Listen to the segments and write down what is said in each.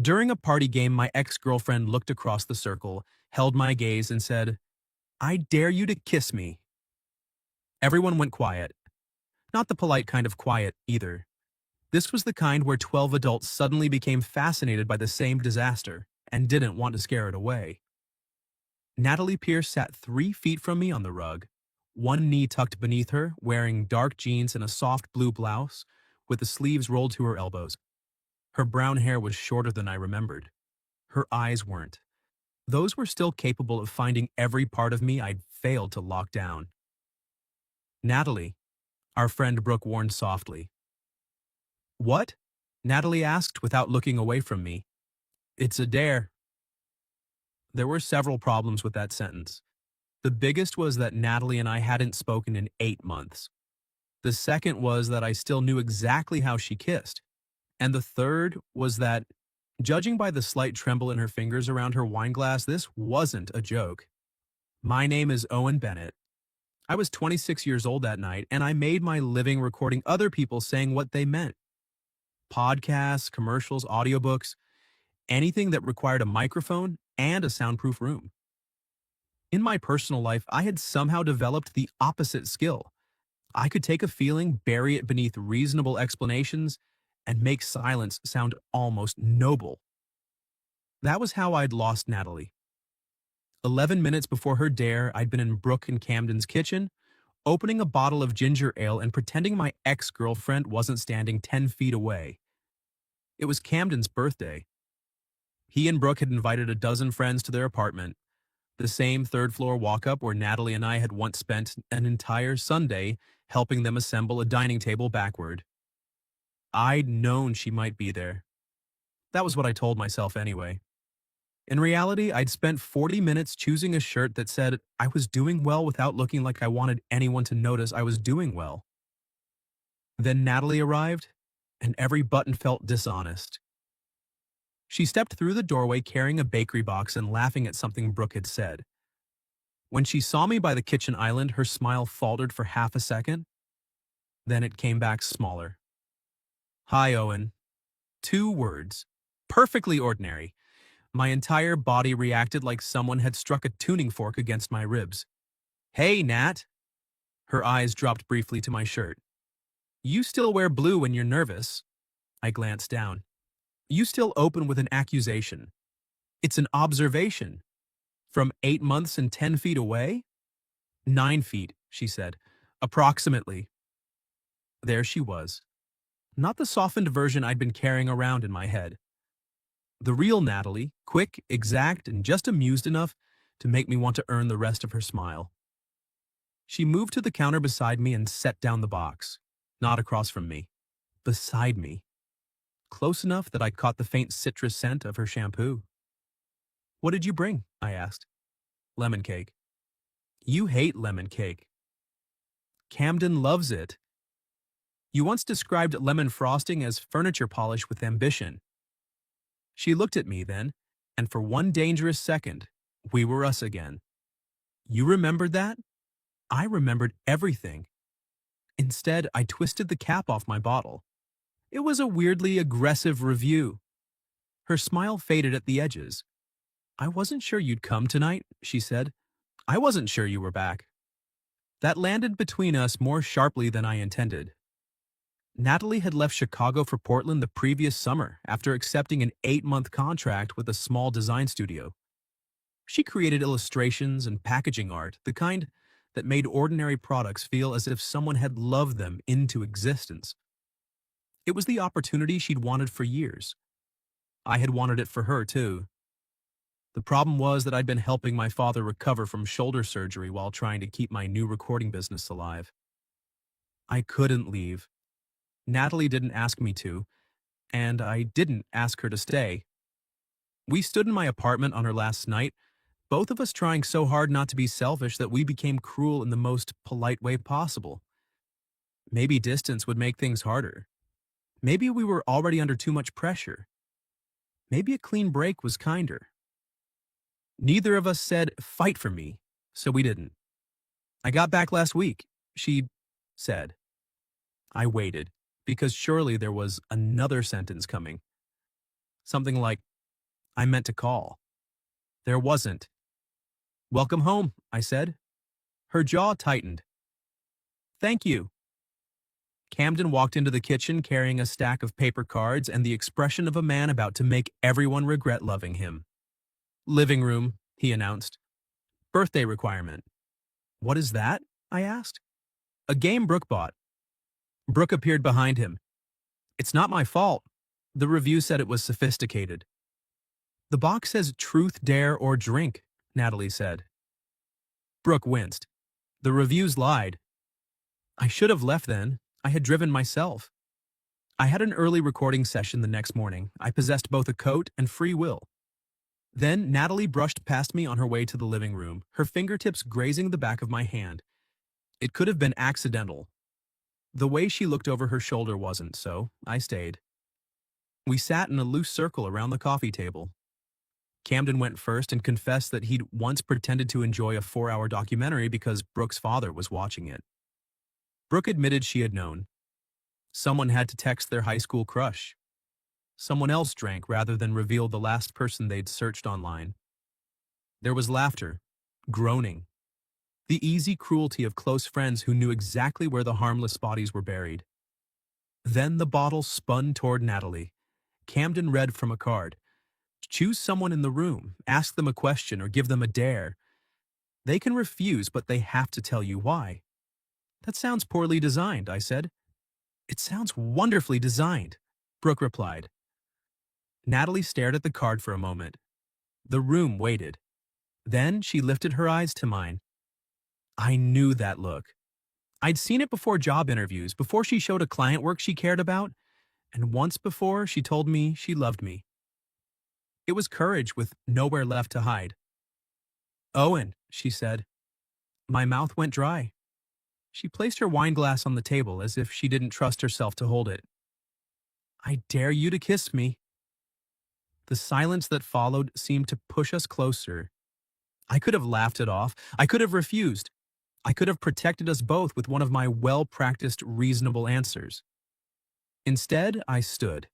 During a party game, my ex-girlfriend looked across the circle, held my gaze, and said, "I dare you to kiss me." Everyone went quiet. Not the polite kind of quiet, either. This was the kind where 12 adults suddenly became fascinated by the same disaster and didn't want to scare it away. Natalie Pierce sat 3 feet from me on the rug, one knee tucked beneath her, wearing dark jeans and a soft blue blouse with the sleeves rolled to her elbows. Her brown hair was shorter than I remembered. Her eyes weren't. Those were still capable of finding every part of me I'd failed to lock down. "Natalie," our friend Brooke warned softly. "What?" Natalie asked without looking away from me. "It's a dare." There were several problems with that sentence. The biggest was that Natalie and I hadn't spoken in 8 months. The second was that I still knew exactly how she kissed. And the third was that, judging by the slight tremble in her fingers around her wine glass, this wasn't a joke. My name is Owen Bennett. I was 26 years old that night, and I made my living recording other people saying what they meant. Podcasts, commercials, audiobooks, anything that required a microphone and a soundproof room. In my personal life, I had somehow developed the opposite skill. I could take a feeling, bury it beneath reasonable explanations, and make silence sound almost noble. That was how I'd lost Natalie. 11 minutes before her dare, I'd been in Brooke and Camden's kitchen, opening a bottle of ginger ale and pretending my ex-girlfriend wasn't standing 10 feet away. It was Camden's birthday. He and Brooke had invited a dozen friends to their apartment, the same third-floor walk-up where Natalie and I had once spent an entire Sunday helping them assemble a dining table backward. I'd known she might be there. That was what I told myself anyway. In reality, I'd spent 40 minutes choosing a shirt that said I was doing well without looking like I wanted anyone to notice I was doing well. Then Natalie arrived, and every button felt dishonest. She stepped through the doorway carrying a bakery box and laughing at something Brooke had said. When she saw me by the kitchen island, her smile faltered for half a second. Then it came back smaller. "Hi, Owen." 2 words. Perfectly ordinary. My entire body reacted like someone had struck a tuning fork against my ribs. "Hey, Nat." Her eyes dropped briefly to my shirt. "You still wear blue when you're nervous." I glanced down. "You still open with an accusation." "It's an observation." "From 8 months and 10 feet away?" "9 feet," she said. "Approximately." There she was. Not the softened version I'd been carrying around in my head. The real Natalie, quick, exact, and just amused enough to make me want to earn the rest of her smile. She moved to the counter beside me and set down the box. Not across from me. Beside me. Close enough that I caught the faint citrus scent of her shampoo. "What did you bring?" I asked. "Lemon cake." "You hate lemon cake." "Camden loves it." "You once described lemon frosting as furniture polish with ambition." She looked at me then, and for one dangerous second, we were us again. "You remembered that?" I remembered everything. Instead, I twisted the cap off my bottle. It was a weirdly aggressive review. Her smile faded at the edges. "I wasn't sure you'd come tonight," she said. "I wasn't sure you were back." That landed between us more sharply than I intended. Natalie had left Chicago for Portland the previous summer after accepting an 8-month contract with a small design studio. She created illustrations and packaging art, the kind that made ordinary products feel as if someone had loved them into existence. It was the opportunity she'd wanted for years. I had wanted it for her, too. The problem was that I'd been helping my father recover from shoulder surgery while trying to keep my new recording business alive. I couldn't leave. Natalie didn't ask me to, and I didn't ask her to stay. We stood in my apartment on her last night, both of us trying so hard not to be selfish that we became cruel in the most polite way possible. Maybe distance would make things harder. Maybe we were already under too much pressure. Maybe a clean break was kinder. Neither of us said, "Fight for me," so we didn't. "I got back last week," she said. I waited, because surely there was another sentence coming. Something like, I meant to call. There wasn't. Welcome home, I said. Her jaw tightened. Thank you. Camden walked into the kitchen carrying a stack of paper cards and the expression of a man about to make everyone regret loving him. Living room, he announced. Birthday requirement. What is that? I asked. A game Brooke bought. Brooke appeared behind him. It's not my fault. The review said it was sophisticated. The box says truth, dare, or drink, Natalie said. Brooke winced. The reviews lied. I should have left then. I had driven myself. I had an early recording session the next morning. I possessed both a coat and free will. Then Natalie brushed past me on her way to the living room, her fingertips grazing the back of my hand. It could have been accidental. The way she looked over her shoulder wasn't, so I stayed. We sat in a loose circle around the coffee table. Camden went first and confessed that he'd once pretended to enjoy a 4-hour documentary because Brooke's father was watching it. Brooke admitted she had known. Someone had to text their high school crush. Someone else drank rather than reveal the last person they'd searched online. There was laughter, groaning, the easy cruelty of close friends who knew exactly where the harmless bodies were buried. Then the bottle spun toward Natalie. Camden read from a card. Choose someone in the room, ask them a question, or give them a dare. They can refuse, but they have to tell you why. That sounds poorly designed, I said. It sounds wonderfully designed, Brooke replied. Natalie stared at the card for a moment. The room waited. Then she lifted her eyes to mine. I knew that look. I'd seen it before job interviews, before she showed a client work she cared about, and once before she told me she loved me. It was courage with nowhere left to hide. Owen, she said. My mouth went dry. She placed her wine glass on the table as if she didn't trust herself to hold it. I dare you to kiss me. The silence that followed seemed to push us closer. I could have laughed it off. I could have refused. I could have protected us both with one of my well-practiced, reasonable answers. Instead, I stood.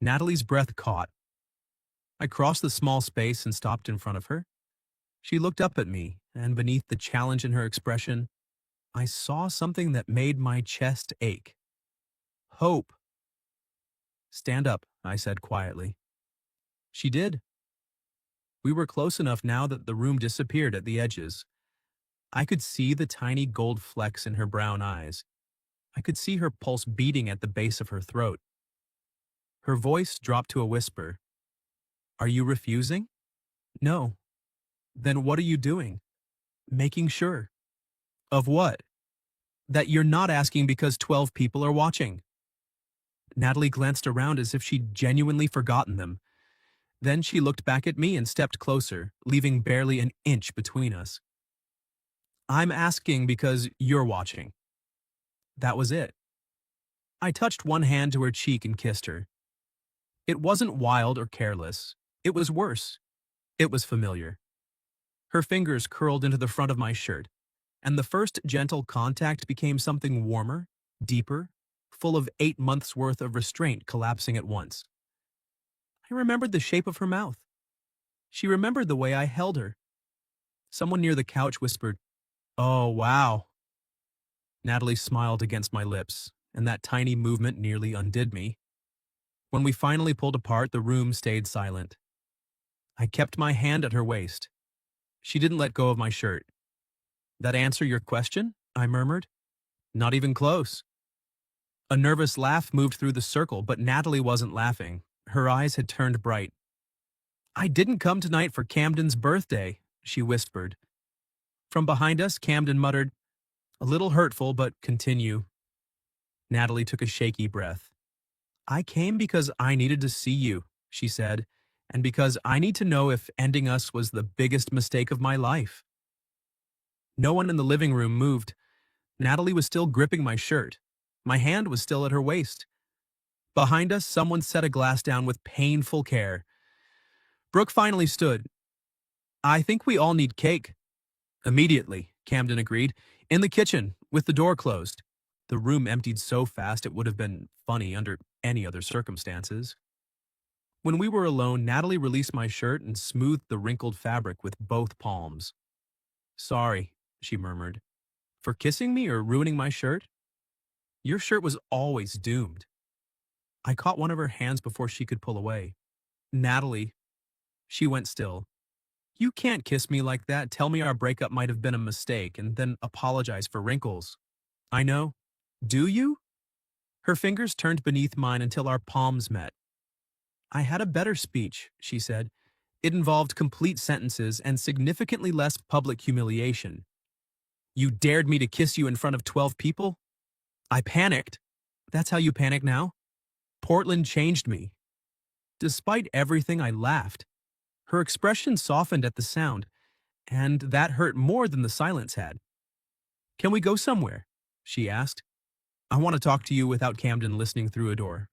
Natalie's breath caught. I crossed the small space and stopped in front of her. She looked up at me, and beneath the challenge in her expression, I saw something that made my chest ache. Hope. Stand up, I said quietly. She did. We were close enough now that the room disappeared at the edges. I could see the tiny gold flecks in her brown eyes. I could see her pulse beating at the base of her throat. Her voice dropped to a whisper. Are you refusing? No. Then what are you doing? Making sure. Of what? That you're not asking because 12 people are watching. Natalie glanced around as if she'd genuinely forgotten them. Then she looked back at me and stepped closer, leaving barely an inch between us. I'm asking because you're watching. That was it. I touched one hand to her cheek and kissed her. It wasn't wild or careless. It was worse. It was familiar. Her fingers curled into the front of my shirt, and the first gentle contact became something warmer, deeper, full of 8 months' worth of restraint collapsing at once. I remembered the shape of her mouth. She remembered the way I held her. Someone near the couch whispered, "Oh, wow." Natalie smiled against my lips, and that tiny movement nearly undid me. When we finally pulled apart, the room stayed silent. I kept my hand at her waist. She didn't let go of my shirt. That answer your question? I murmured. Not even close. A nervous laugh moved through the circle, but Natalie wasn't laughing. Her eyes had turned bright. I didn't come tonight for Camden's birthday, she whispered. From behind us, Camden muttered, a little hurtful, but continue. Natalie took a shaky breath. I came because I needed to see you, she said, and because I need to know if ending us was the biggest mistake of my life. No one in the living room moved. Natalie was still gripping my shirt. My hand was still at her waist. Behind us, someone set a glass down with painful care. Brooke finally stood. I think we all need cake. Immediately, Camden agreed. In the kitchen, with the door closed. The room emptied so fast it would have been funny under any other circumstances. When we were alone, Natalie released my shirt and smoothed the wrinkled fabric with both palms. Sorry, she murmured. For kissing me or ruining my shirt? Your shirt was always doomed. I caught one of her hands before she could pull away. Natalie, she went still. You can't kiss me like that, tell me our breakup might have been a mistake, and then apologize for wrinkles. I know. Do you? Her fingers turned beneath mine until our palms met. I had a better speech, she said. It involved complete sentences and significantly less public humiliation. You dared me to kiss you in front of 12 people? I panicked. That's how you panic now? Portland changed me. Despite everything, I laughed. Her expression softened at the sound, and that hurt more than the silence had. Can we go somewhere? She asked. I want to talk to you without Camden listening through a door.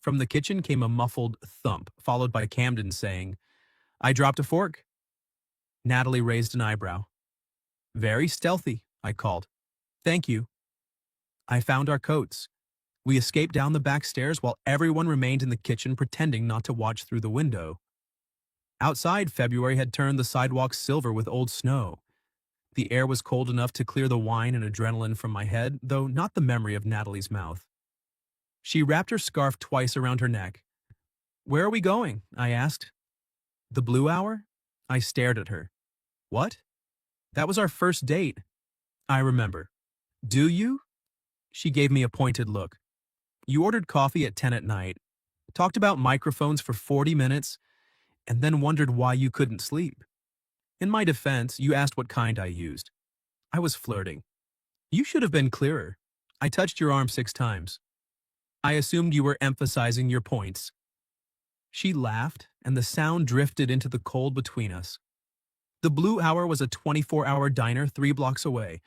From the kitchen came a muffled thump, followed by Camden saying, I dropped a fork. Natalie raised an eyebrow. Very stealthy, I called. Thank you. I found our coats. We escaped down the back stairs while everyone remained in the kitchen pretending not to watch through the window. Outside, February had turned the sidewalks silver with old snow. The air was cold enough to clear the wine and adrenaline from my head, though not the memory of Natalie's mouth. She wrapped her scarf twice around her neck. Where are we going? I asked. The Blue Hour? I stared at her. What? That was our first date. I remember. Do you? She gave me a pointed look. You ordered coffee at 10 at night, talked about microphones for 40 minutes, and then wondered why you couldn't sleep. In my defense, you asked what kind I used. I was flirting. You should have been clearer. I touched your arm 6 times. I assumed you were emphasizing your points. She laughed, and the sound drifted into the cold between us. The Blue Hour was a 24-hour diner 3 blocks away.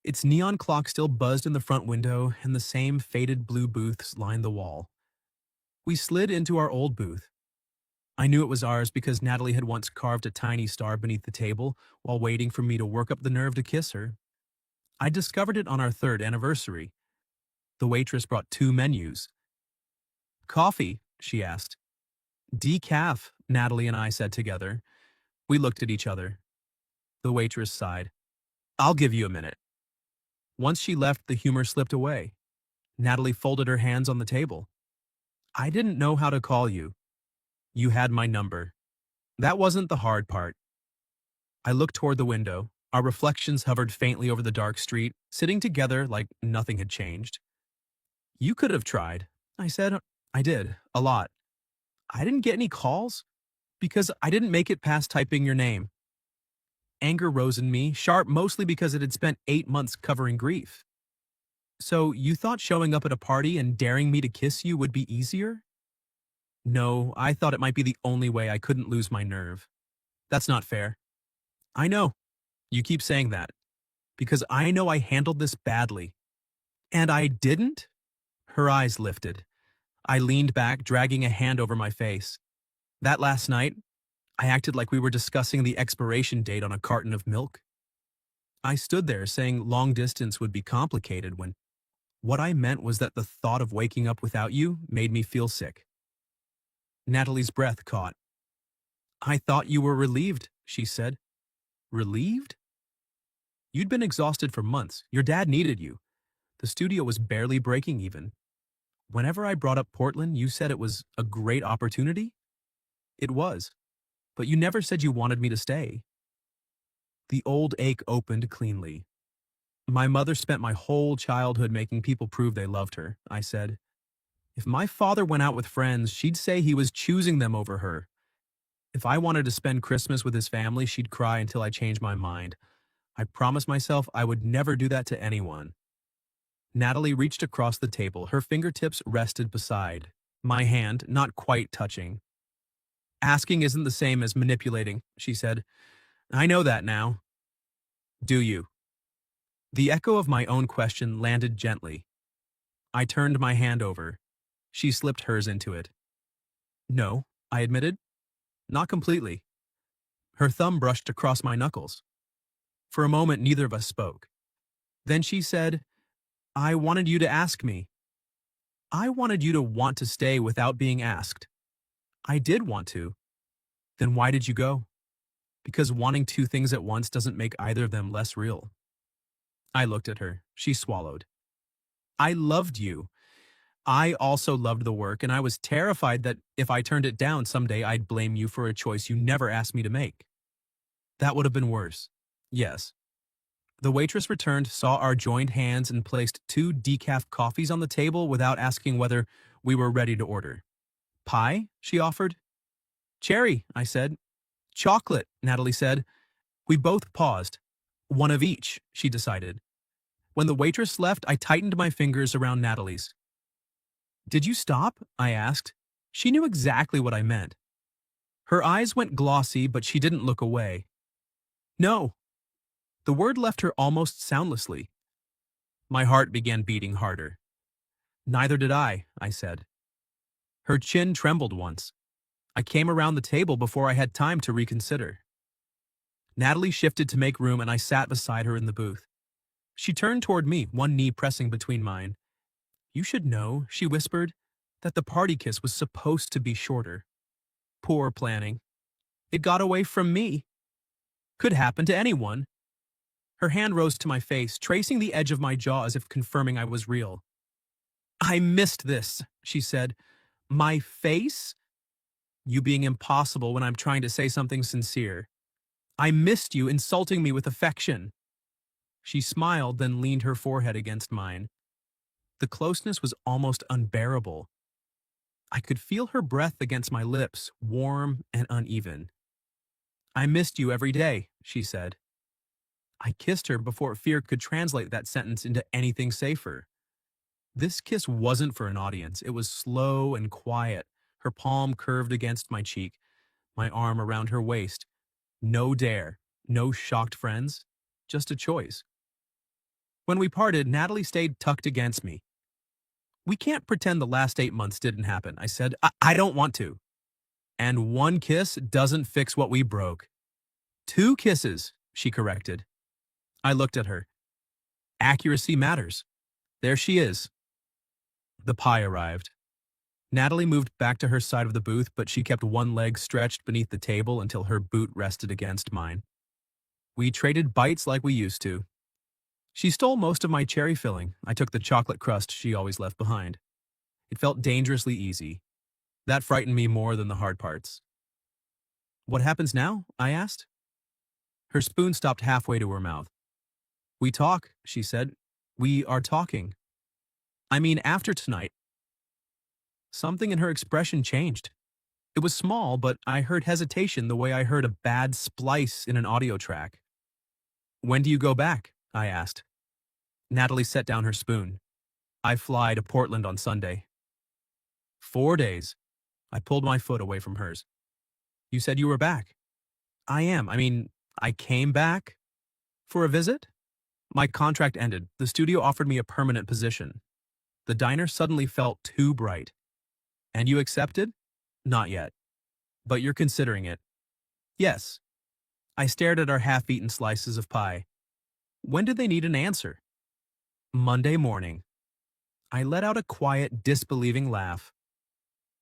Its neon clock still buzzed in the front window, and the same faded blue booths lined the wall. We slid into our old booth. I knew it was ours because Natalie had once carved a tiny star beneath the table while waiting for me to work up the nerve to kiss her. I discovered it on our 3rd anniversary. The waitress brought 2 menus. Coffee, she asked. Decaf, Natalie and I said together. We looked at each other. The waitress sighed. I'll give you a minute. Once she left, the humor slipped away. Natalie folded her hands on the table. I didn't know how to call you. You had my number. That wasn't the hard part. I looked toward the window. Our reflections hovered faintly over the dark street, sitting together like nothing had changed. You could have tried. I said. I did, a lot. I didn't get any calls because I didn't make it past typing your name. Anger rose in me, sharp mostly because it had spent 8 months covering grief. So you thought showing up at a party and daring me to kiss you would be easier? No, I thought it might be the only way I couldn't lose my nerve. That's not fair. I know. You keep saying that. Because I know I handled this badly. And I didn't? Her eyes lifted. I leaned back, dragging a hand over my face. That last night, I acted like we were discussing the expiration date on a carton of milk. I stood there saying long distance would be complicated when what I meant was that the thought of waking up without you made me feel sick. Natalie's breath caught. I thought you were relieved, she said. Relieved? You'd been exhausted for months. Your dad needed you. The studio was barely breaking even. Whenever I brought up Portland, you said it was a great opportunity? It was. But you never said you wanted me to stay. The old ache opened cleanly. My mother spent my whole childhood making people prove they loved her, I said. If my father went out with friends, she'd say he was choosing them over her. If I wanted to spend Christmas with his family, she'd cry until I changed my mind. I promised myself I would never do that to anyone. Natalie reached across the table. Her fingertips rested beside my hand, not quite touching. Asking isn't the same as manipulating, she said. I know that now. Do you? The echo of my own question landed gently. I turned my hand over. She slipped hers into it. No, I admitted. Not completely. Her thumb brushed across my knuckles. For a moment, neither of us spoke. Then she said, I wanted you to ask me. I wanted you to want to stay without being asked. I did want to. Then why did you go? Because wanting two things at once doesn't make either of them less real. I looked at her. She swallowed. I loved you. I also loved the work, and I was terrified that if I turned it down someday, I'd blame you for a choice you never asked me to make. That would have been worse. Yes. The waitress returned, saw our joined hands, and placed two decaf coffees on the table without asking whether we were ready to order. Pie? She offered. Cherry, I said. Chocolate, Natalie said. We both paused. One of each, she decided. When the waitress left, I tightened my fingers around Natalie's. Did you stop? I asked. She knew exactly what I meant. Her eyes went glossy, but she didn't look away. No. The word left her almost soundlessly. My heart began beating harder. Neither did I said. Her chin trembled once. I came around the table before I had time to reconsider. Natalie shifted to make room and I sat beside her in the booth. She turned toward me, one knee pressing between mine. You should know, she whispered, that the party kiss was supposed to be shorter. Poor planning. It got away from me. Could happen to anyone. Her hand rose to my face, tracing the edge of my jaw as if confirming I was real. I missed this, she said. My face? You being impossible when I'm trying to say something sincere. I missed you insulting me with affection. She smiled, then leaned her forehead against mine. The closeness was almost unbearable. I could feel her breath against my lips, warm and uneven. I missed you every day, she said. I kissed her before fear could translate that sentence into anything safer. This kiss wasn't for an audience. It was slow and quiet, her palm curved against my cheek, my arm around her waist. No dare, no shocked friends, just a choice. When we parted, Natalie stayed tucked against me. We can't pretend the last 8 months didn't happen, I said. I don't want to. And one kiss doesn't fix what we broke. 2 kisses, she corrected. I looked at her. Accuracy matters. There she is. The pie arrived. Natalie moved back to her side of the booth, but she kept one leg stretched beneath the table until her boot rested against mine. We traded bites like we used to. She stole most of my cherry filling. I took the chocolate crust she always left behind. It felt dangerously easy. That frightened me more than the hard parts. What happens now? I asked. Her spoon stopped halfway to her mouth. We talk, she said. We are talking. I mean, after tonight. Something in her expression changed. It was small, but I heard hesitation the way I heard a bad splice in an audio track. When do you go back? I asked. Natalie set down her spoon. I fly to Portland on Sunday. 4 days. I pulled my foot away from hers. You said you were back. I am. I came back. For a visit? My contract ended. The studio offered me a permanent position. The diner suddenly felt too bright. And you accepted? Not yet. But you're considering it. Yes. I stared at our half-eaten slices of pie. When did they need an answer? Monday morning. I let out a quiet, disbelieving laugh.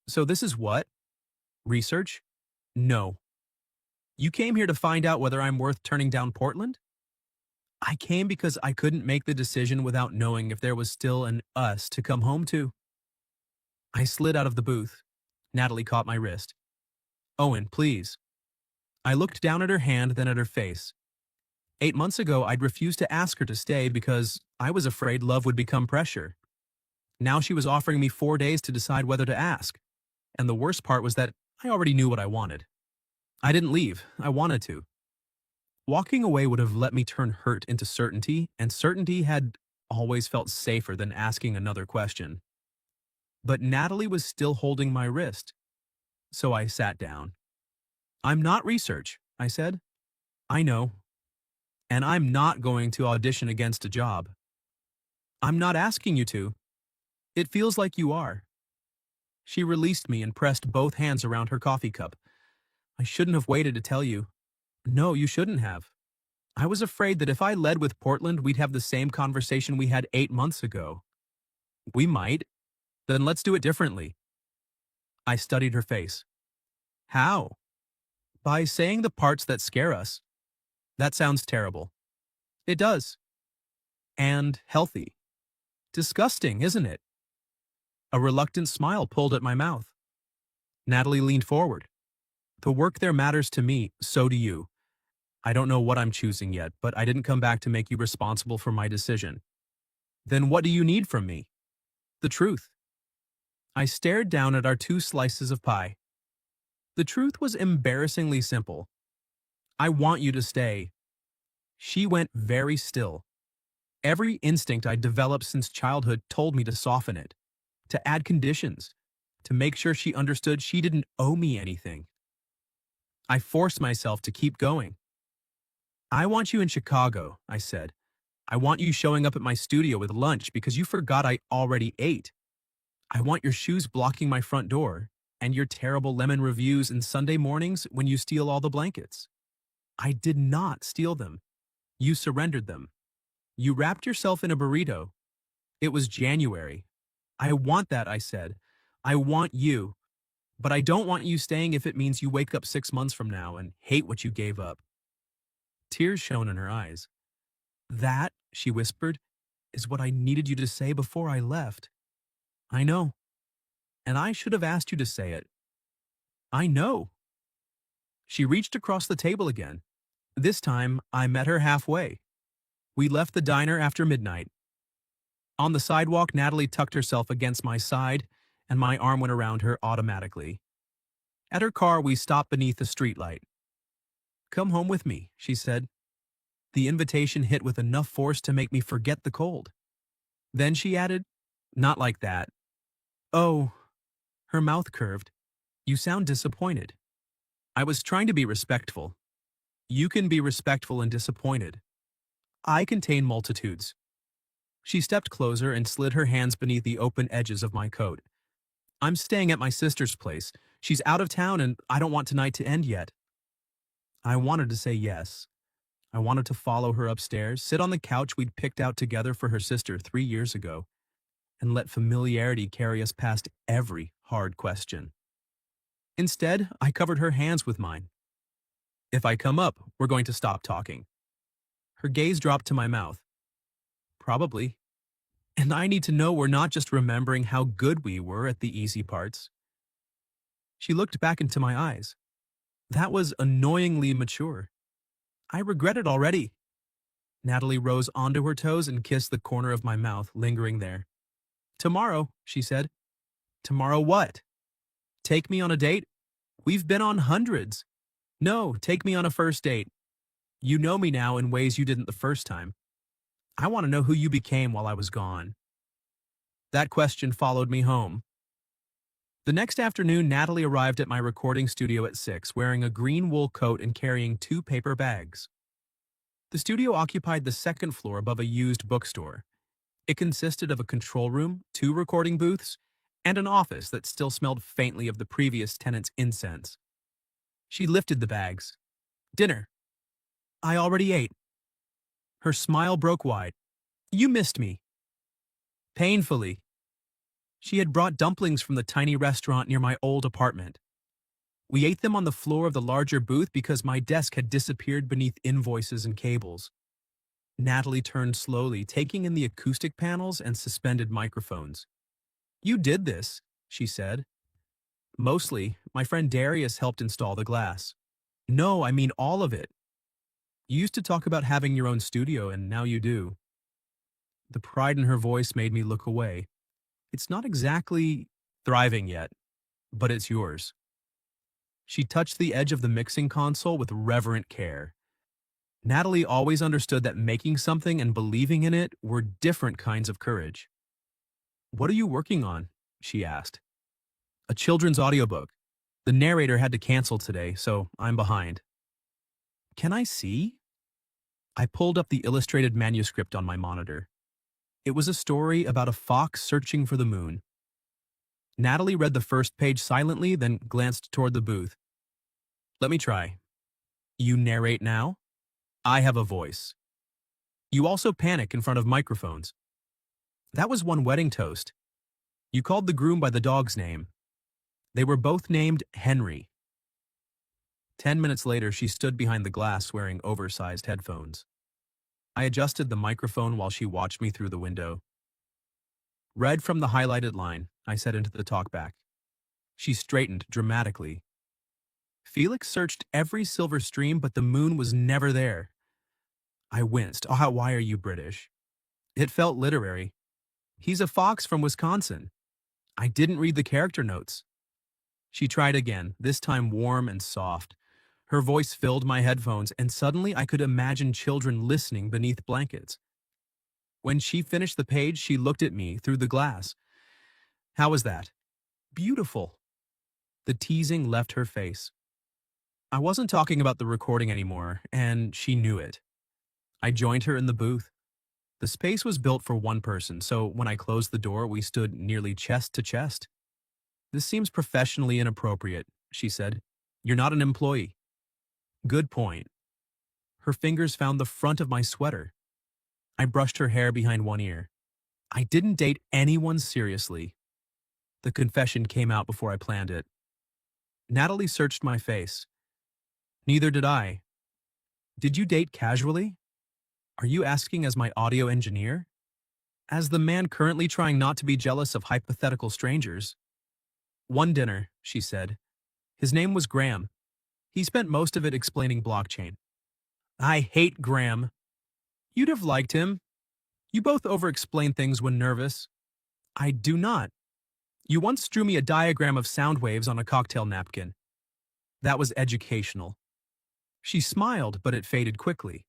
So this is what? Research? No. You came here to find out whether I'm worth turning down Portland? I came because I couldn't make the decision without knowing if there was still an us to come home to. I slid out of the booth. Natalie caught my wrist. Owen, please. I looked down at her hand, then at her face. 8 months ago, I'd refused to ask her to stay because I was afraid love would become pressure. Now she was offering me 4 days to decide whether to ask. And the worst part was that I already knew what I wanted. I didn't leave. I wanted to. Walking away would have let me turn hurt into certainty, and certainty had always felt safer than asking another question. But Natalie was still holding my wrist. So I sat down. I'm not research, I said. I know. And I'm not going to audition against a job. I'm not asking you to. It feels like you are. She released me and pressed both hands around her coffee cup. I shouldn't have waited to tell you. No, you shouldn't have. I was afraid that if I led with Portland, we'd have the same conversation we had 8 months ago. We might. Then let's do it differently. I studied her face. How? By saying the parts that scare us. That sounds terrible. It does. And healthy. Disgusting, isn't it? A reluctant smile pulled at my mouth. Natalie leaned forward. The work there matters to me, so do you. I don't know what I'm choosing yet, but I didn't come back to make you responsible for my decision. Then what do you need from me? The truth. I stared down at our 2 slices of pie. The truth was embarrassingly simple. I want you to stay. She went very still. Every instinct I'd developed since childhood told me to soften it, to add conditions, to make sure she understood she didn't owe me anything. I forced myself to keep going. I want you in Chicago, I said. I want you showing up at my studio with lunch because you forgot I already ate. I want your shoes blocking my front door and your terrible lemon reviews and Sunday mornings when you steal all the blankets. I did not steal them. You surrendered them. You wrapped yourself in a burrito. It was January. I want that, I said. I want you. But I don't want you staying if it means you wake up 6 months from now and hate what you gave up. Tears shone in her eyes. That, she whispered, is what I needed you to say before I left. I know. And I should have asked you to say it. I know. She reached across the table again. This time, I met her halfway. We left the diner after midnight. On the sidewalk, Natalie tucked herself against my side, and my arm went around her automatically. At her car, we stopped beneath a streetlight. Come home with me, she said. The invitation hit with enough force to make me forget the cold. Then she added, not like that. Oh, her mouth curved. You sound disappointed. I was trying to be respectful. You can be respectful and disappointed. I contain multitudes. She stepped closer and slid her hands beneath the open edges of my coat. I'm staying at my sister's place. She's out of town and I don't want tonight to end yet. I wanted to say yes. I wanted to follow her upstairs, sit on the couch we'd picked out together for her sister 3 years ago, and let familiarity carry us past every hard question. Instead, I covered her hands with mine. If I come up, we're going to stop talking. Her gaze dropped to my mouth. Probably. And I need to know we're not just remembering how good we were at the easy parts. She looked back into my eyes. That was annoyingly mature. I regret it already. Natalie rose onto her toes and kissed the corner of my mouth, lingering there. Tomorrow, she said. Tomorrow what? Take me on a date? We've been on hundreds. No, take me on a first date. You know me now in ways you didn't the first time. I want to know who you became while I was gone. That question followed me home. The next afternoon, Natalie arrived at my recording studio at 6, wearing a green wool coat and carrying 2 paper bags. The studio occupied the second floor above a used bookstore. It consisted of a control room, 2 recording booths, and an office that still smelled faintly of the previous tenant's incense. She lifted the bags. Dinner. I already ate. Her smile broke wide. You missed me. Painfully. She had brought dumplings from the tiny restaurant near my old apartment. We ate them on the floor of the larger booth because my desk had disappeared beneath invoices and cables. Natalie turned slowly, taking in the acoustic panels and suspended microphones. You did this, she said. Mostly, my friend Darius helped install the glass. No, I mean all of it. You used to talk about having your own studio, and now you do. The pride in her voice made me look away. It's not exactly thriving yet, but it's yours. She touched the edge of the mixing console with reverent care. Natalie always understood that making something and believing in it were different kinds of courage. What are you working on? She asked. A children's audiobook. The narrator had to cancel today, so I'm behind. Can I see? I pulled up the illustrated manuscript on my monitor. It was a story about a fox searching for the moon. Natalie read the first page silently, then glanced toward the booth. Let me try. You narrate now? I have a voice. You also panic in front of microphones. That was one wedding toast. You called the groom by the dog's name. They were both named Henry. 10 minutes later, she stood behind the glass wearing oversized headphones. I adjusted the microphone while she watched me through the window. Read from the highlighted line, I said into the talkback. She straightened dramatically. Felix searched every silver stream, but the moon was never there. I winced. Oh, why are you British? It felt literary. He's a fox from Wisconsin. I didn't read the character notes. She tried again, this time warm and soft. Her voice filled my headphones, and suddenly I could imagine children listening beneath blankets. When she finished the page, she looked at me through the glass. How was that? Beautiful. The teasing left her face. I wasn't talking about the recording anymore, and she knew it. I joined her in the booth. The space was built for one person, so when I closed the door, we stood nearly chest to chest. This seems professionally inappropriate, she said. You're not an employee. Good point. Her fingers found the front of my sweater. I brushed her hair behind one ear. I didn't date anyone seriously. The confession came out before I planned it. Natalie searched my face. Neither did I. Did you date casually? Are you asking as my audio engineer? As the man currently trying not to be jealous of hypothetical strangers. One dinner, she said. His name was Graham. He spent most of it explaining blockchain. I hate Graham. You'd have liked him. You both over-explain things when nervous. I do not. You once drew me a diagram of sound waves on a cocktail napkin. That was educational. She smiled, but it faded quickly.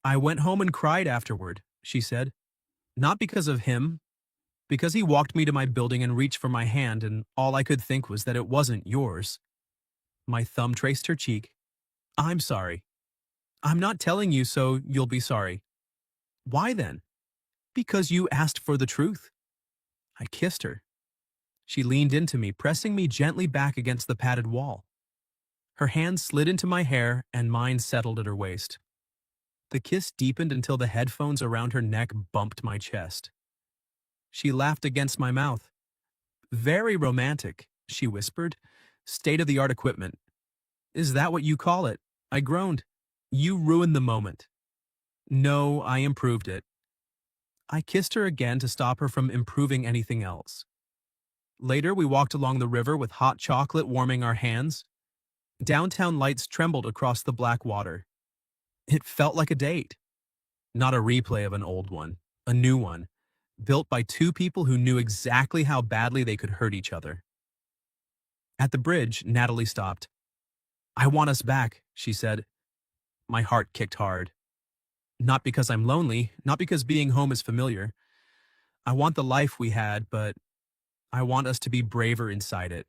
I went home and cried afterward, she said. Not because of him, because he walked me to my building and reached for my hand, and all I could think was that it wasn't yours. My thumb traced her cheek. I'm sorry. I'm not telling you so you'll be sorry. Why then? Because you asked for the truth. I kissed her. She leaned into me, pressing me gently back against the padded wall. Her hand slid into my hair and mine settled at her waist. The kiss deepened until the headphones around her neck bumped my chest. She laughed against my mouth. Very romantic, she whispered. State-of-the-art equipment. Is that what you call it? I groaned. You ruined the moment. No, I improved it. I kissed her again to stop her from improving anything else. Later, we walked along the river with hot chocolate warming our hands. Downtown lights trembled across the black water. It felt like a date. Not a replay of an old one, a new one, built by two people who knew exactly how badly they could hurt each other. At the bridge, Natalie stopped. I want us back, she said. My heart kicked hard. Not because I'm lonely, not because being home is familiar. I want the life we had, but I want us to be braver inside it.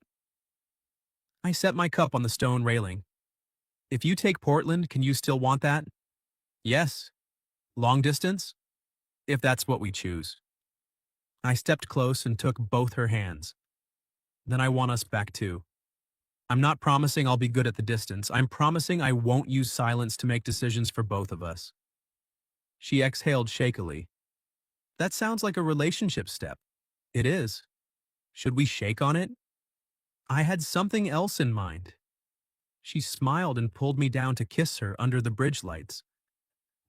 I set my cup on the stone railing. If you take Portland, can you still want that? Yes. Long distance? If that's what we choose. I stepped close and took both her hands. Then I want us back too. I'm not promising I'll be good at the distance. I'm promising I won't use silence to make decisions for both of us. She exhaled shakily. That sounds like a relationship step. It is. Should we shake on it? I had something else in mind. She smiled and pulled me down to kiss her under the bridge lights.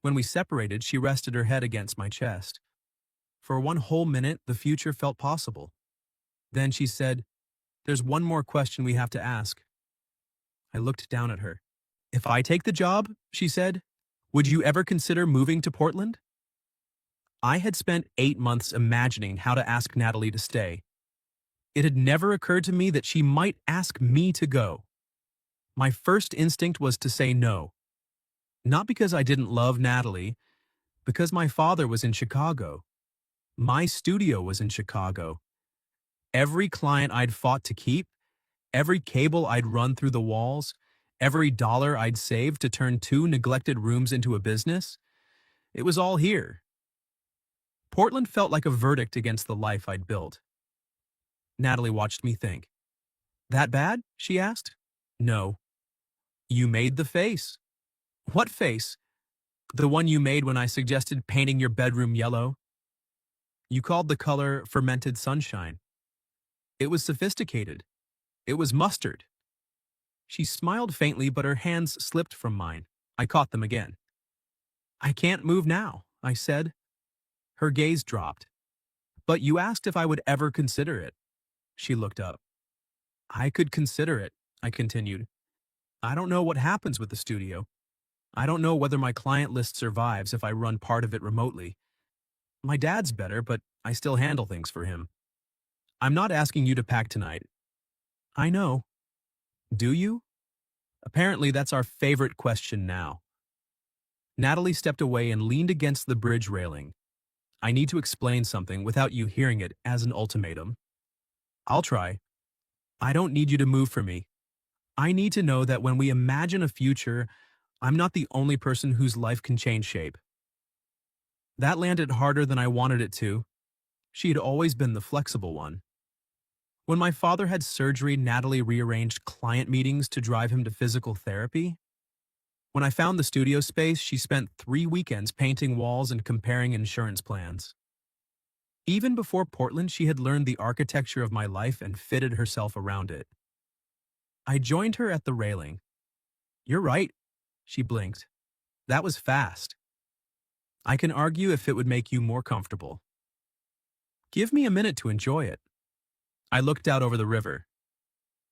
When we separated, she rested her head against my chest. For one whole minute, the future felt possible. Then she said, There's one more question we have to ask. I looked down at her. If I take the job, she said, would you ever consider moving to Portland? I had spent 8 months imagining how to ask Natalie to stay. It had never occurred to me that she might ask me to go. My first instinct was to say no. Not because I didn't love Natalie, because my father was in Chicago. My studio was in Chicago. Every client I'd fought to keep, every cable I'd run through the walls, every dollar I'd saved to turn 2 neglected rooms into a business, it was all here. Portland felt like a verdict against the life I'd built. Natalie watched me think. That bad? She asked. No. You made the face. What face? The one you made when I suggested painting your bedroom yellow. You called the color fermented sunshine. It was sophisticated. It was mustard. She smiled faintly, but her hands slipped from mine. I caught them again. I can't move now, I said. Her gaze dropped. But you asked if I would ever consider it. She looked up. I could consider it, I continued. I don't know what happens with the studio. I don't know whether my client list survives if I run part of it remotely. My dad's better, but I still handle things for him. I'm not asking you to pack tonight. I know. Do you? Apparently, that's our favorite question now. Natalie stepped away and leaned against the bridge railing. I need to explain something without you hearing it as an ultimatum. I'll try. I don't need you to move for me. I need to know that when we imagine a future, I'm not the only person whose life can change shape. That landed harder than I wanted it to. She had always been the flexible one. When my father had surgery, Natalie rearranged client meetings to drive him to physical therapy. When I found the studio space, she spent 3 weekends painting walls and comparing insurance plans. Even before Portland, she had learned the architecture of my life and fitted herself around it. I joined her at the railing. You're right, she blinked. That was fast. I can argue if it would make you more comfortable. Give me a minute to enjoy it. I looked out over the river.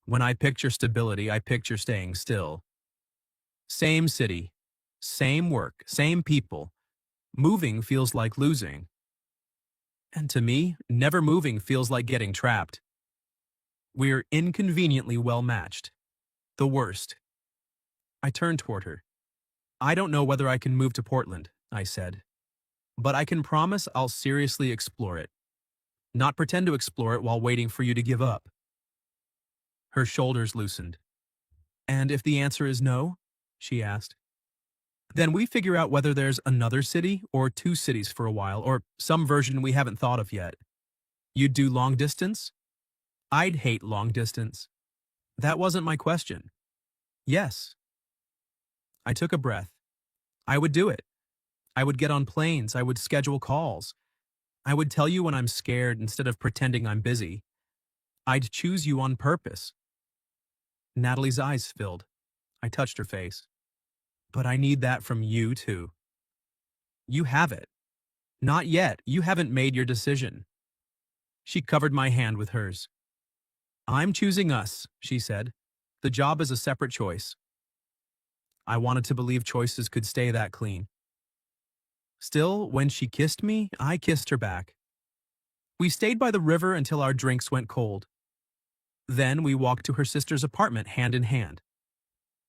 When I picture stability, I picture staying still. Same city, same work, same people. Moving feels like losing. And to me, never moving feels like getting trapped. We're inconveniently well matched. The worst. I turned toward her. I don't know whether I can move to Portland, I said. But I can promise I'll seriously explore it. Not pretend to explore it while waiting for you to give up. Her shoulders loosened. And if the answer is no, she asked, then we figure out whether there's another city or 2 cities for a while, or some version we haven't thought of yet. You'd do long distance? I'd hate long distance. That wasn't my question. Yes. I took a breath. I would do it. I would get on planes. I would schedule calls. I would tell you when I'm scared instead of pretending I'm busy. I'd choose you on purpose. Natalie's eyes filled. I touched her face. But I need that from you, too. You have it. Not yet. You haven't made your decision. She covered my hand with hers. I'm choosing us, she said. The job is a separate choice. I wanted to believe choices could stay that clean. Still, when she kissed me, I kissed her back. We stayed by the river until our drinks went cold. Then we walked to her sister's apartment hand in hand.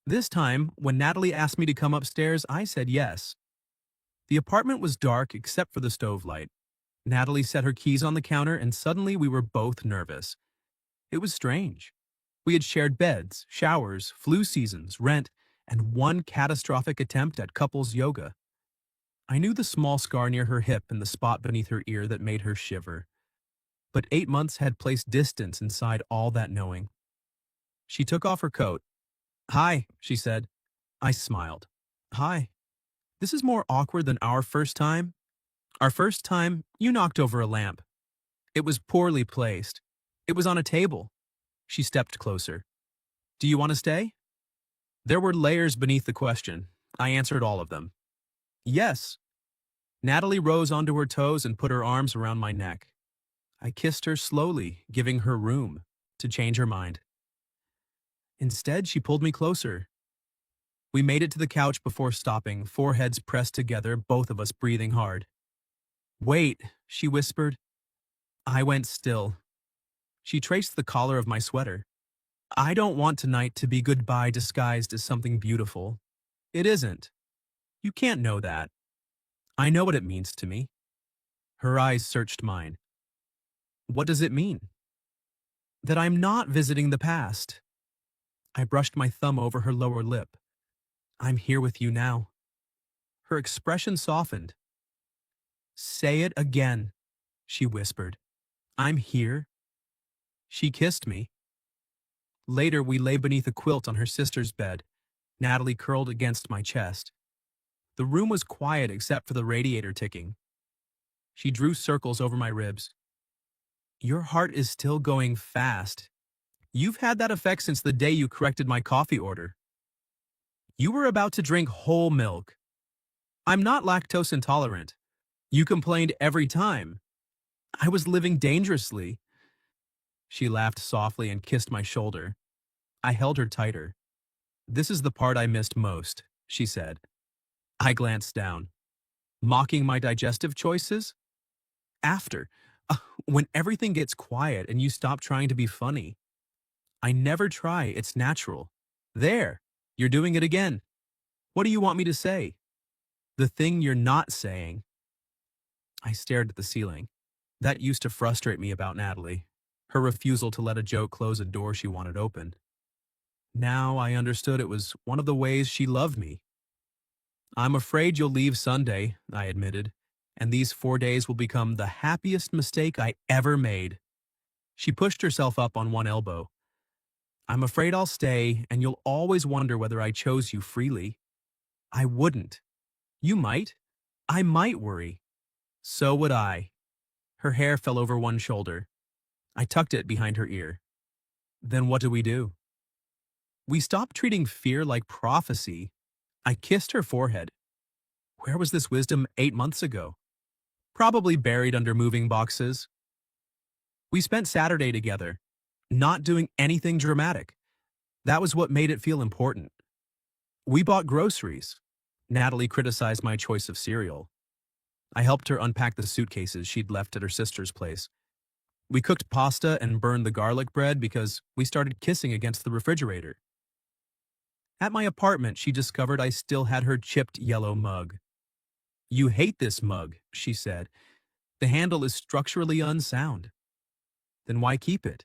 This time, when Natalie asked me to come upstairs, I said yes. The apartment was dark except for the stove light. Natalie set her keys on the counter and suddenly we were both nervous. It was strange. We had shared beds, showers, flu seasons, rent, and one catastrophic attempt at couples yoga. I knew the small scar near her hip and the spot beneath her ear that made her shiver. But 8 months had placed distance inside all that knowing. She took off her coat. Hi, she said. I smiled. Hi. This is more awkward than our first time. Our first time, you knocked over a lamp. It was poorly placed. It was on a table. She stepped closer. Do you want to stay? There were layers beneath the question. I answered all of them. Yes. Natalie rose onto her toes and put her arms around my neck. I kissed her slowly, giving her room to change her mind. Instead, she pulled me closer. We made it to the couch before stopping, foreheads pressed together, both of us breathing hard. Wait, she whispered. I went still. She traced the collar of my sweater. I don't want tonight to be goodbye disguised as something beautiful. It isn't. You can't know that. I know what it means to me. Her eyes searched mine. What does it mean? That I'm not visiting the past. I brushed my thumb over her lower lip. I'm here with you now. Her expression softened. Say it again, she whispered. I'm here. She kissed me. Later, we lay beneath a quilt on her sister's bed, Natalie curled against my chest. The room was quiet except for the radiator ticking. She drew circles over my ribs. Your heart is still going fast. You've had that effect since the day you corrected my coffee order. You were about to drink whole milk. I'm not lactose intolerant. You complained every time. I was living dangerously. She laughed softly and kissed my shoulder. I held her tighter. This is the part I missed most, she said. I glanced down. Mocking my digestive choices? After. Uh, when everything gets quiet and you stop trying to be funny. I never try, it's natural. There, you're doing it again. What do you want me to say? The thing you're not saying. I stared at the ceiling. That used to frustrate me about Natalie. Her refusal to let a joke close a door she wanted open. Now I understood it was one of the ways she loved me. I'm afraid you'll leave Sunday, I admitted, and these 4 days will become the happiest mistake I ever made. She pushed herself up on one elbow. I'm afraid I'll stay, and you'll always wonder whether I chose you freely. I wouldn't. You might. I might worry. So would I. Her hair fell over one shoulder. I tucked it behind her ear. Then what do we do? We stopped treating fear like prophecy. I kissed her forehead. Where was this wisdom 8 months ago? Probably buried under moving boxes. We spent Saturday together, not doing anything dramatic. That was what made it feel important. We bought groceries. Natalie criticized my choice of cereal. I helped her unpack the suitcases she'd left at her sister's place. We cooked pasta and burned the garlic bread because we started kissing against the refrigerator. At my apartment, she discovered I still had her chipped yellow mug. You hate this mug, she said. The handle is structurally unsound. Then why keep it?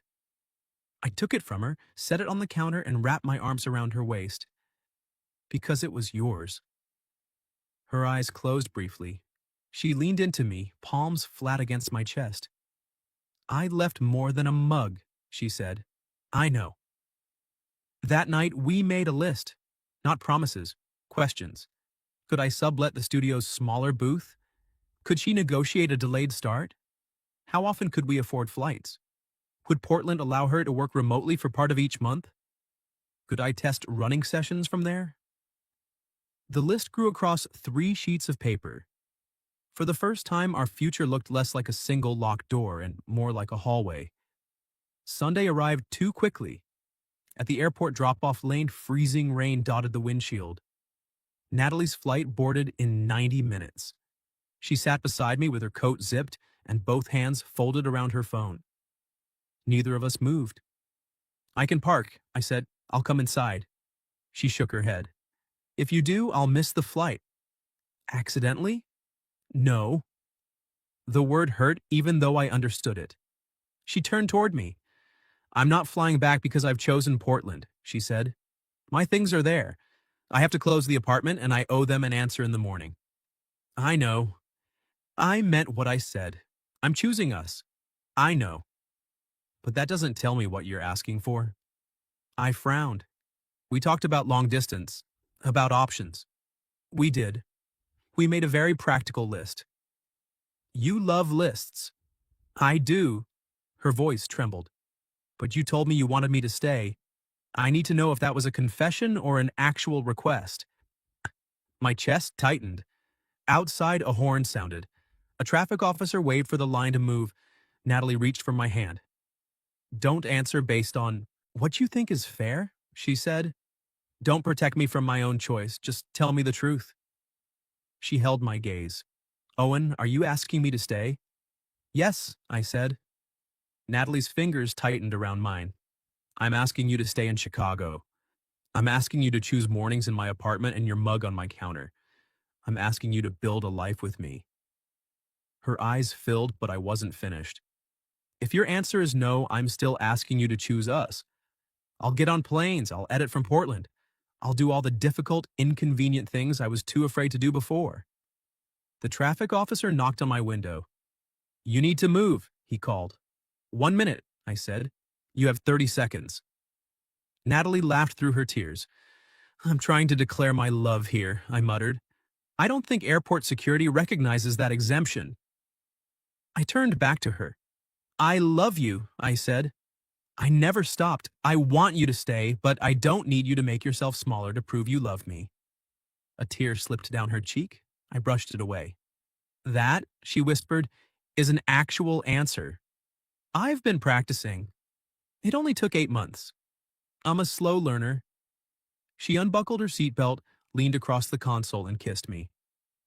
I took it from her, set it on the counter, and wrapped my arms around her waist. Because it was yours. Her eyes closed briefly. She leaned into me, palms flat against my chest. I left more than a mug, she said. I know. That night, we made a list. Not promises, questions. Could I sublet the studio's smaller booth? Could she negotiate a delayed start? How often could we afford flights? Would Portland allow her to work remotely for part of each month? Could I test running sessions from there? The list grew across 3 sheets of paper. For the first time, our future looked less like a single locked door and more like a hallway. Sunday arrived too quickly. At the airport drop-off lane, freezing rain dotted the windshield. Natalie's flight boarded in 90 minutes. She sat beside me with her coat zipped and both hands folded around her phone. Neither of us moved. I can park, I said. I'll come inside. She shook her head. If you do, I'll miss the flight. Accidentally? No. The word hurt even though I understood it. She turned toward me. I'm not flying back because I've chosen Portland, she said. My things are there. I have to close the apartment and I owe them an answer in the morning. I know. I meant what I said. I'm choosing us. I know. But that doesn't tell me what you're asking for. I frowned. We talked about long distance, about options. We did. We made a very practical list. You love lists. I do. Her voice trembled. But you told me you wanted me to stay. I need to know if that was a confession or an actual request. My chest tightened. Outside, a horn sounded. A traffic officer waved for the line to move. Natalie reached for my hand. Don't answer based on what you think is fair, she said. Don't protect me from my own choice. Just tell me the truth. She held my gaze. Owen, are you asking me to stay? Yes, I said. Natalie's fingers tightened around mine. I'm asking you to stay in Chicago. I'm asking you to choose mornings in my apartment and your mug on my counter. I'm asking you to build a life with me. Her eyes filled, but I wasn't finished. If your answer is no, I'm still asking you to choose us. I'll get on planes. I'll edit from Portland. I'll do all the difficult, inconvenient things I was too afraid to do before. The traffic officer knocked on my window. You need to move, he called. 1 minute, I said. You have 30 seconds. Natalie laughed through her tears. I'm trying to declare my love here, I muttered. I don't think airport security recognizes that exemption. I turned back to her. I love you, I said. I never stopped. I want you to stay, but I don't need you to make yourself smaller to prove you love me. A tear slipped down her cheek. I brushed it away. That, she whispered, is an actual answer. I've been practicing. It only took 8 months. I'm a slow learner. She unbuckled her seatbelt, leaned across the console, and kissed me.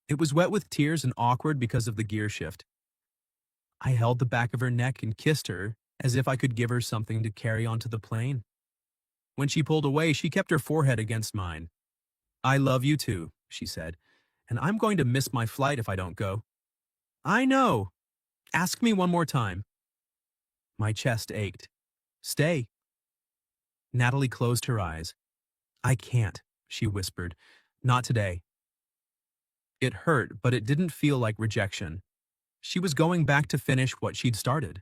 It was wet with tears and awkward because of the gear shift. I held the back of her neck and kissed her as if I could give her something to carry onto the plane. When she pulled away, she kept her forehead against mine. I love you too, she said, and I'm going to miss my flight if I don't go. I know. Ask me one more time. My chest ached. Stay. Natalie closed her eyes. I can't, she whispered. Not today. It hurt, but it didn't feel like rejection. She was going back to finish what she'd started.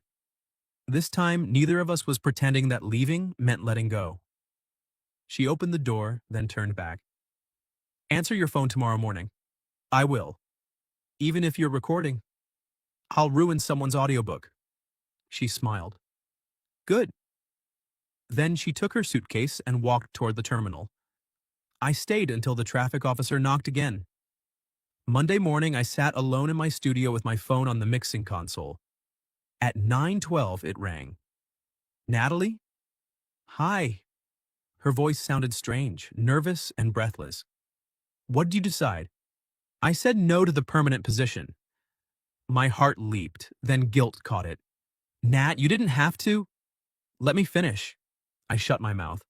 This time, neither of us was pretending that leaving meant letting go. She opened the door, then turned back. Answer your phone tomorrow morning. I will. Even if you're recording, I'll ruin someone's audiobook. She smiled. Good. Then she took her suitcase and walked toward the terminal. I stayed until the traffic officer knocked again. Monday morning, I sat alone in my studio with my phone on the mixing console. At 9:12, it rang. Natalie? Hi. Her voice sounded strange, nervous, and breathless. What did you decide? I said no to the permanent position. My heart leaped, then guilt caught it. Nat, you didn't have to. Let me finish. I shut my mouth.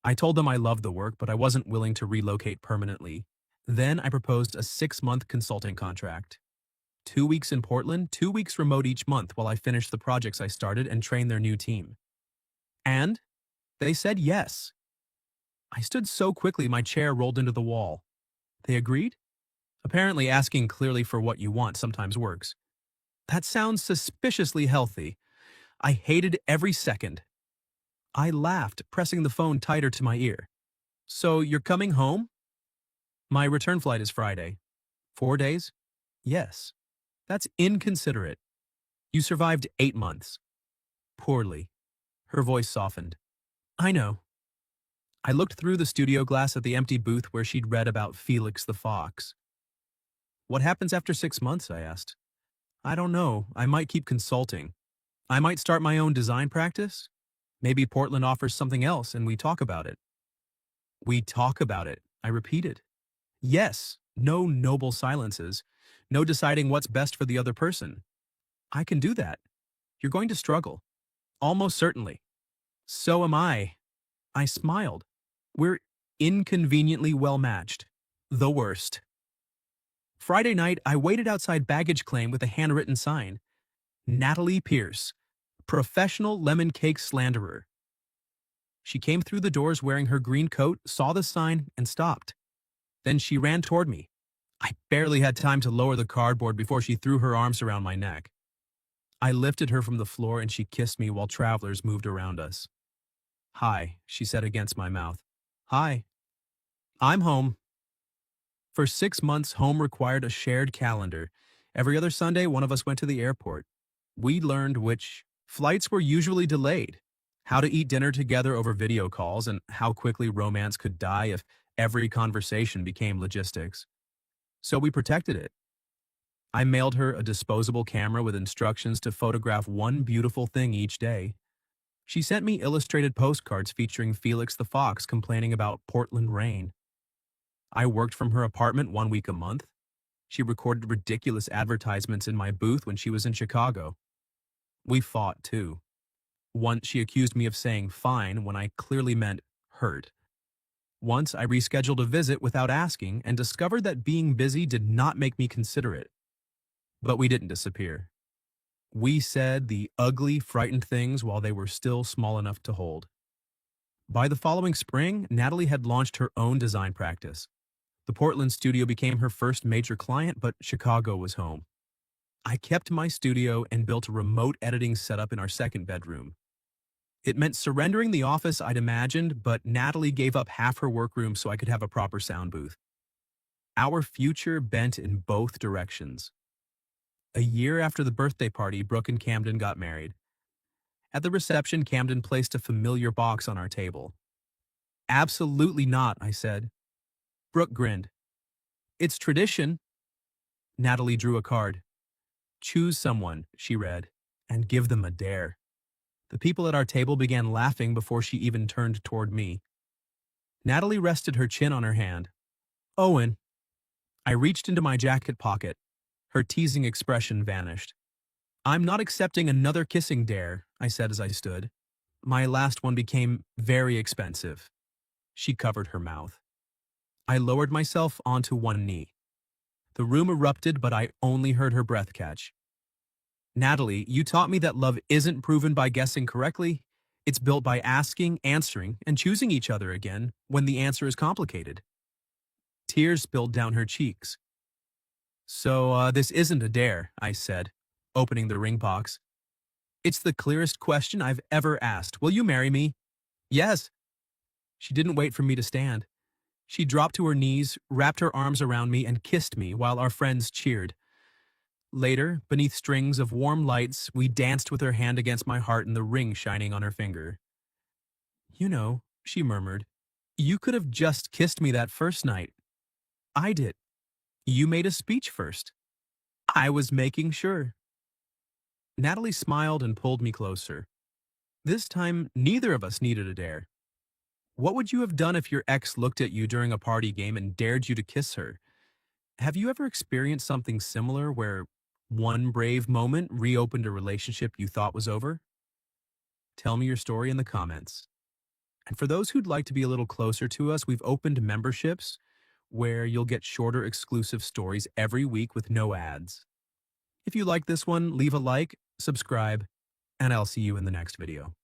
I told them I loved the work, but I wasn't willing to relocate permanently. Then I proposed a 6-month consulting contract. 2 weeks in Portland, 2 weeks remote each month while I finished the projects I started and trained their new team. And they said yes. I stood so quickly my chair rolled into the wall. They agreed? Apparently asking clearly for what you want sometimes works. That sounds suspiciously healthy. I hated every second. I laughed, pressing the phone tighter to my ear. So you're coming home? My return flight is Friday. 4 days? Yes. That's inconsiderate. You survived 8 months. Poorly. Her voice softened. I know. I looked through the studio glass at the empty booth where she'd read about Felix the Fox. What happens after 6 months? I asked. I don't know. I might keep consulting. I might start my own design practice. Maybe Portland offers something else and we talk about it. We talk about it, I repeated. Yes, no noble silences. No deciding what's best for the other person. I can do that. You're going to struggle. Almost certainly. So am I. I smiled. We're inconveniently well matched. The worst. Friday night, I waited outside baggage claim with a handwritten sign. Natalie Pierce, professional lemon cake slanderer. She came through the doors wearing her green coat, saw the sign, and stopped. Then she ran toward me. I barely had time to lower the cardboard before she threw her arms around my neck. I lifted her from the floor and she kissed me while travelers moved around us. Hi, she said against my mouth. Hi. I'm home. For 6 months, home required a shared calendar. Every other Sunday, one of us went to the airport. We learned which flights were usually delayed, how to eat dinner together over video calls, and how quickly romance could die if every conversation became logistics. So we protected it. I mailed her a disposable camera with instructions to photograph one beautiful thing each day. She sent me illustrated postcards featuring Felix the Fox complaining about Portland rain. I worked from her apartment 1 week a month. She recorded ridiculous advertisements in my booth when she was in Chicago. We fought, too. Once she accused me of saying fine when I clearly meant hurt. Once I rescheduled a visit without asking and discovered that being busy did not make me considerate. But we didn't disappear. We said the ugly, frightened things while they were still small enough to hold. By the following spring, Natalie had launched her own design practice. The Portland studio became her first major client, but Chicago was home. I kept my studio and built a remote editing setup in our second bedroom. It meant surrendering the office I'd imagined, but Natalie gave up half her workroom so I could have a proper sound booth. Our future bent in both directions. A year after the birthday party, Brooke and Camden got married. At the reception, Camden placed a familiar box on our table. Absolutely not, I said. Brooke grinned. It's tradition. Natalie drew a card. Choose someone, she read, and give them a dare. The people at our table began laughing before she even turned toward me. Natalie rested her chin on her hand. Owen. I reached into my jacket pocket. Her teasing expression vanished. I'm not accepting another kissing dare, I said as I stood. My last one became very expensive. She covered her mouth. I lowered myself onto one knee. The room erupted, but I only heard her breath catch. Natalie, you taught me that love isn't proven by guessing correctly. It's built by asking, answering, and choosing each other again when the answer is complicated. Tears spilled down her cheeks. So, this isn't a dare, I said, opening the ring box. It's the clearest question I've ever asked. Will you marry me? Yes. She didn't wait for me to stand. She dropped to her knees, wrapped her arms around me, and kissed me while our friends cheered. Later, beneath strings of warm lights, we danced with her hand against my heart and the ring shining on her finger. You know, she murmured, you could have just kissed me that first night. I did. You made a speech first. I was making sure. Natalie smiled and pulled me closer. This time, neither of us needed a dare. What would you have done if your ex looked at you during a party game and dared you to kiss her? Have you ever experienced something similar where one brave moment reopened a relationship you thought was over? Tell me your story in the comments. And for those who'd like to be a little closer to us, we've opened memberships where you'll get shorter exclusive stories every week with no ads. If you like this one, leave a like, subscribe, and I'll see you in the next video.